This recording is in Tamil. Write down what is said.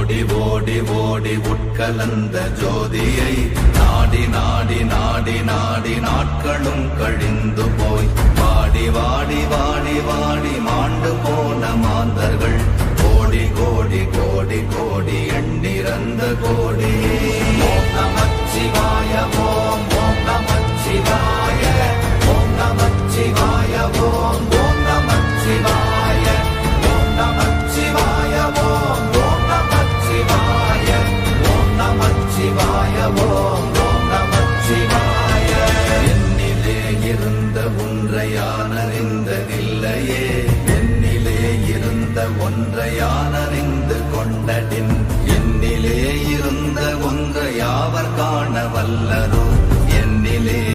ஓடி ஓடி ஓடி உட்கலந்த ஜோதியை நாடி நாடி நாடி நாடி நாட்களும் கழிந்து போய் வாடி வாடி வாடி வாடி மாண்டு போன மாந்தர்கள் கோடி கோடி கோடி கோடி எண்ணிறந்த கோடி. ஓம் நமச்சிவாய ஓம் ஓம் நமச்சிவாய ஓம் நமச்சிவாய ஓம் ஓம் நமச்சிவாய ஓம் நமச்சிவாய ஓம் ஓம் நமச்சிவாய ஓம் நமச்சிவாய ஓம் ஓம் நமச்சிவாய. என்னிலே இருந்த ஒன்றை யான் அறிந்ததில்லையே, என்னிலே இருந்த ஒன்றை